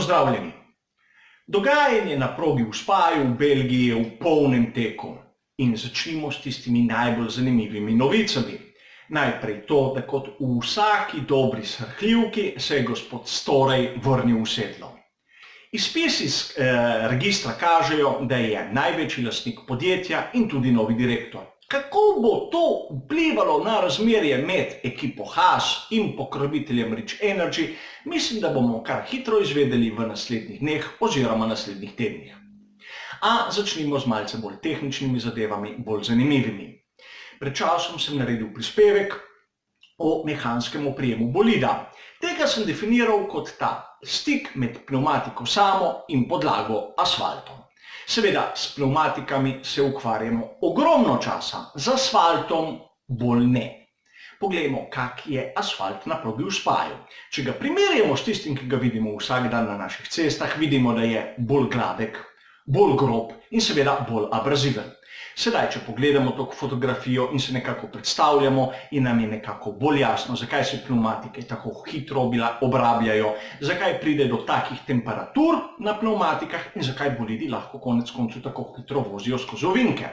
Pozdravljeni! Dogajanje na progi v Spaju v Belgiji je v polnem teku in začnimo s tistimi najbolj zanimivimi novicami. Najprej to, da kot v vsaki dobri srhljivki se je gospod Storej vrnil v sedlo. Izpisi iz registra kažejo, da je največji lastnik podjetja in tudi novi direktor. Kako bo to vplivalo na razmerje med ekipo Haas in pokroviteljem Rich Energy, mislim, da bomo kar hitro izvedeli v naslednjih dneh oziroma naslednjih tednih. A začnimo z malce bolj tehničnimi zadevami, bolj zanimivimi. Pred časom sem naredil prispevek o mehanskem oprijemu bolida. Tega sem definiral kot ta stik med pnevmatiko samo in podlago asfaltom. Seveda, s pnevmatikami se ukvarjamo ogromno časa, z asfaltom bolj ne. Poglejmo, kak je asfalt na progi v Spaju. Če ga primerjamo s tistim, ki ga vidimo vsak dan na naših cestah, vidimo, da je bolj gladek, bolj grob in seveda bolj abraziven. Sedaj, če pogledamo to fotografijo in se nekako predstavljamo in nam je nekako bolj jasno, zakaj se pnevmatike tako hitro obrabljajo, zakaj pride do takih temperatur na pnevmatikah in zakaj bolidi lahko konec koncev tako hitro vozijo skozi ovinke.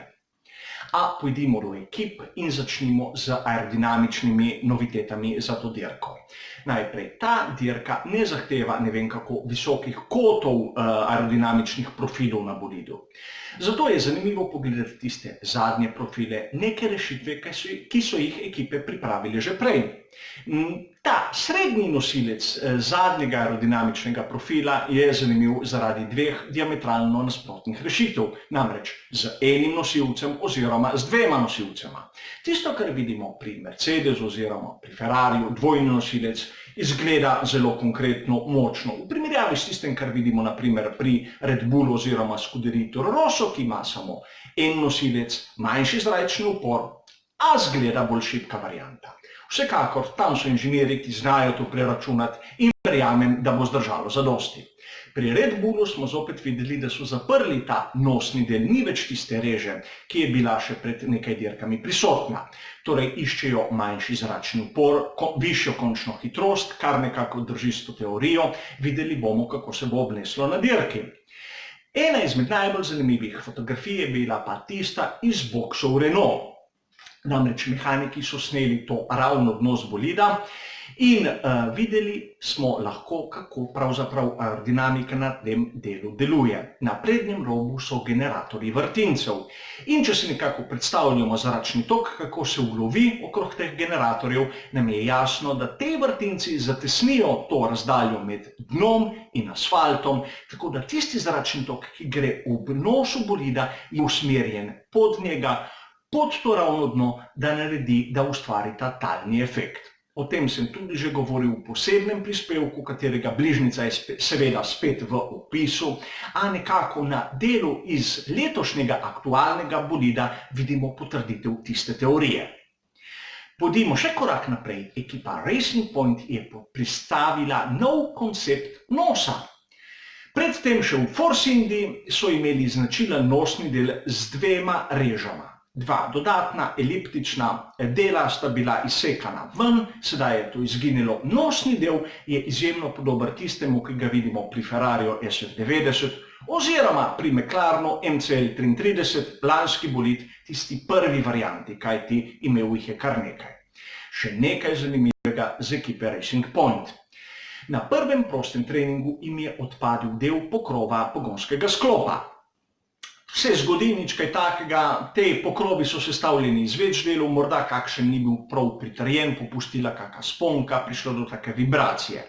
A pojdimo do ekip in začnimo z aerodinamičnimi novitetami za to dirko. Najprej, ta dirka ne zahteva ne vem kako visokih kotov aerodinamičnih profilov na bolidu. Zato je zanimivo pogledati tiste zadnje profile, neke rešitve, ki so jih ekipe pripravile že prej. Ta srednji nosilec zadnjega aerodinamičnega profila je zanimiv zaradi dveh diametralno nasprotnih rešitev, namreč z enim nosilcem oziroma z dvema nosilcema. Tisto, kar vidimo pri Mercedesu oziroma pri Ferrariju, dvojni nosilec, izgleda zelo konkretno, močno. V primerjavi s tistem, kar vidimo na primer pri Red Bullu oziroma Scuderii Toro Rosso, ki ima samo en nosilec, manjši zračni upor, a zgleda bolj šibka varianta. Vsekakor, tam so inženirji, ki znajo to preračunati in verjamem, da bo zdržalo zadosti. Pri Red Bullu smo zopet videli, da so zaprli ta nosni del, ni več tiste reže, ki je bila še pred nekaj dirkami prisotna. Torej iščejo manjši zračni upor, višjo končno hitrost, kar nekako drži s to teorijo, videli bomo, kako se bo obneslo na dirki. Ena izmed najbolj zanimivih fotografij je bila pa tista iz boksov Renault. Namreč mehaniki so sneli to ravno dno z bolida in videli smo lahko, kako pravzaprav aerodinamika na tem delu deluje. Na prednjem robu so generatorji vrtincev in če si nekako predstavljamo zračni tok, kako se ulovi okrog teh generatorjev, nam je jasno, da te vrtinci zatesnijo to razdaljo med dnom in asfaltom, tako da tisti zračni tok, ki gre ob nosu bolida, je usmerjen pod njega, pod to ravno dno, da ustvari ta talni efekt. O tem sem tudi že govoril v posebnem prispevku, katerega bližnjica je seveda spet v opisu, a nekako na delu iz letošnjega aktualnega bolida vidimo potrditev tiste teorije. Pojdimo še korak naprej. Ekipa Racing Point je predstavila nov koncept nosa. Predtem še v Force Indy so imeli značilen nosni del z dvema režama. Dva dodatna eliptična dela sta bila izsekana ven, sedaj je to izginilo. Nosni del je izjemno podoben tistemu, ki ga vidimo pri Ferrariju SF90 oziroma pri McLarenu MCL33, lanski bolid, tisti prvi varianti, kajti imel jih je kar nekaj. Še nekaj zanimivega z ekipe Racing Point. Na prvem prostem treningu jim je odpadel del pokrova pogonskega sklopa. Se zgodi nič kaj takega, te pokrovi so sestavljeni iz več delov, morda kakšen ni bil prav pritrjen, popustila kakšna sponka, prišlo do take vibracije.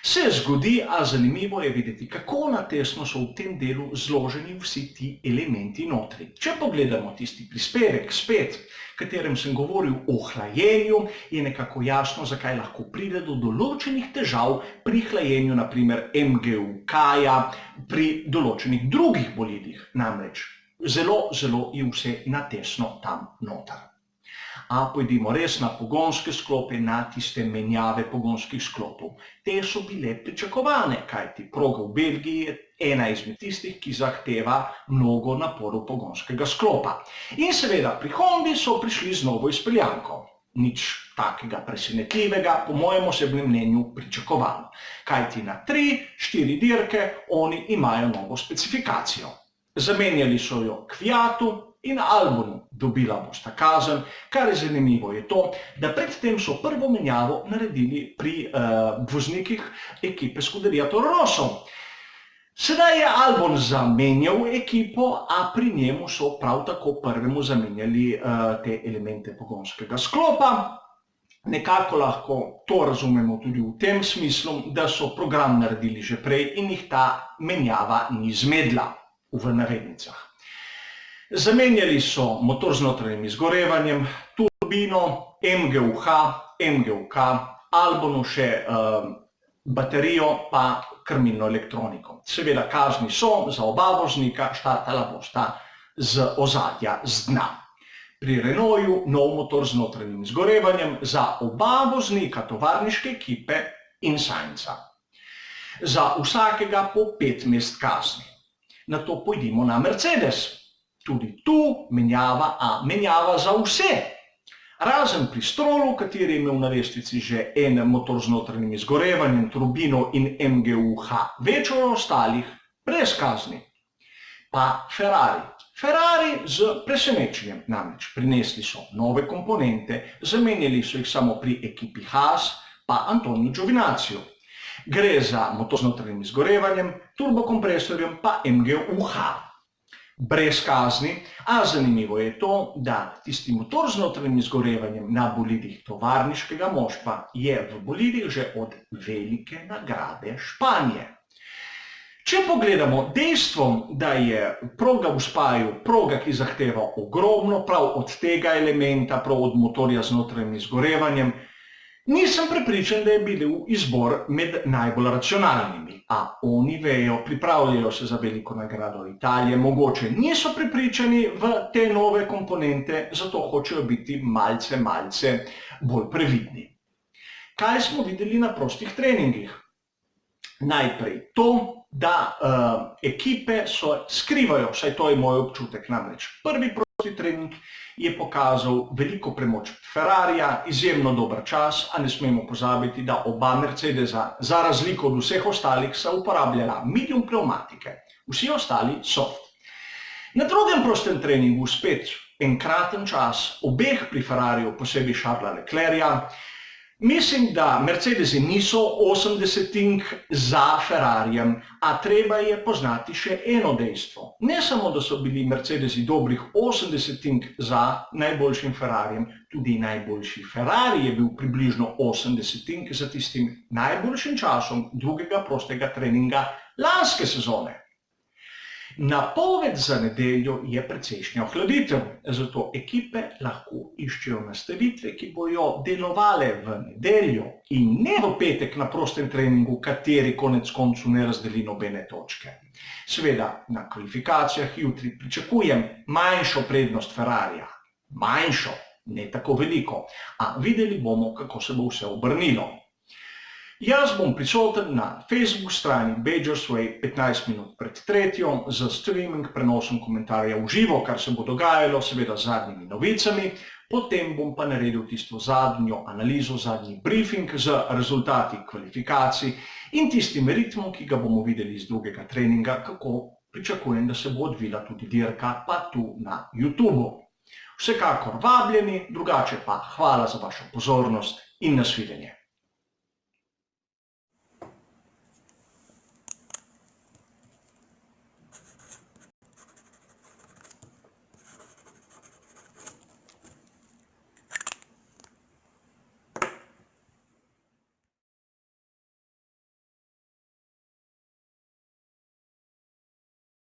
Se zgodi, a zanimivo je videti, kako natesno so v tem delu zloženi vsi ti elementi notri. Če pogledamo tisti prispevek spet, v katerem sem govoril o hlajenju, je nekako jasno, zakaj lahko pride do določenih težav pri hlajenju, naprimer MGU-K-ja, pri določenih drugih bolidih. Namreč zelo je vse natesno tam noter. A pojdimo res na pogonske sklope, na tiste menjave pogonskih sklopov. Te so bile pričakovane, kajti proga v Belgiji je ena izmed tistih, ki zahteva mnogo naporov pogonskega sklopa. In seveda pri Hondi so prišli z novo izpeljanko. nič takega presenetljivega, po mojem osebnem mnenju pričakovano. Kajti na 3-4 dirke oni imajo novo specifikacijo. Zamenjali so jo Kviatu in Albonu, dobila bosta kazen. Kar je zanimivo je to, da predtem so prvo menjavo naredili pri voznikih ekipe Scuderia Toro Rosso. Sedaj je Albon zamenjal ekipo, a pri njemu so prav tako prvemu zamenjali te elemente pogonskega sklopa. Nekako lahko to razumemo tudi v tem smislu, da so program naredili že prej in jih ta menjava ni zmedla, v navednicah. Zamenjali so motor z notranjim izgorevanjem, turbino, MGUH, MGUK, Albonu še baterijo pa krmilno elektroniko. Seveda kazni so za oba voznika, štartala bosta z ozadja, z dna. Pri Renaultu nov motor z notranjim izgorevanjem za oba voznika tovarniške ekipe in Sainza. Za vsakega po 5 mest kazni. Nato pojdimo na Mercedes. Tudi tu menjava za vse. Razen pri Strollu, kateri je imel na lestvici že en motor z notranjim izgorevanjem, turbino in MGUH, več od ostalih brez kazni. Pa Ferrari. Ferrari z presenečenjem, namreč prinesli so nove komponente, zamenjali so jih samo pri ekipi Haas pa Antoniju Giovinazziu. Gre za motor z notranjim izgorevanjem, turbokompresorjem pa MGUH. Brez kazni, a zanimivo je to, da tisti motor z notranjim izgorevanjem na bolidih tovarniškega moštva je v bolidih že od velike nagrade Španije. Če pogledamo dejstvo, da je proga v Spaju proga, ki zahteva ogromno prav od tega elementa, prav od motorja z notranjim izgorevanjem, nisem prepričan, da je bil izbor med najbolj racionalnimi. A oni vejo, pripravljajo se za veliko nagrado Italije, mogoče niso prepričani v te nove komponente, zato hočejo biti malce bolj previdni. Kaj smo videli na prostih treningih? Najprej to, da ekipe skrivajo, vsaj to je moj občutek, namreč prvi prosti trening je pokazal veliko premoč Ferrarija, izjemno dober čas, a ne smemo pozabiti, da oba Mercedesa, za razliko od vseh ostalih, sta uporabljala medium pnevmatike, vsi ostali soft. Na drugem prostem treningu spet enkraten čas obeh pri Ferrariju, posebej Charlesa Leclerca. Mislim, da Mercedesi niso 80-ink za Ferrarijem, a treba je poznati še eno dejstvo. Ne samo, da so bili Mercedesi dobrih 80-ink za najboljšim Ferrarijem, tudi najboljši Ferrari je bil približno 80-ink za tistim najboljšim časom drugega prostega treninga lanske sezone. Napoved za nedeljo je precejšnja ohladitev, zato ekipe lahko iščejo nastavitve, ki bojo delovale v nedeljo in ne v petek na prostem treningu, kateri konec koncu ne razdeli nobene točke. Seveda, na kvalifikacijah jutri pričakujem manjšo prednost Ferrarija. Manjšo, ne tako veliko, a videli bomo, kako se bo vse obrnilo. Jaz bom prisoten na Facebook strani Badgers Way 15 minut pred tretjo z streaming prenosom komentarja v živo, kar se bo dogajalo, seveda z zadnjimi novicami. Potem bom pa naredil tisto zadnjo analizo, zadnji briefing z rezultati kvalifikacij in tistim ritmom, ki ga bomo videli iz drugega treninga, kako pričakujem, da se bo odvila tudi dirka, pa tu na YouTubeu. Vsekakor vabljeni, drugače pa hvala za vašo pozornost in nasvidenje.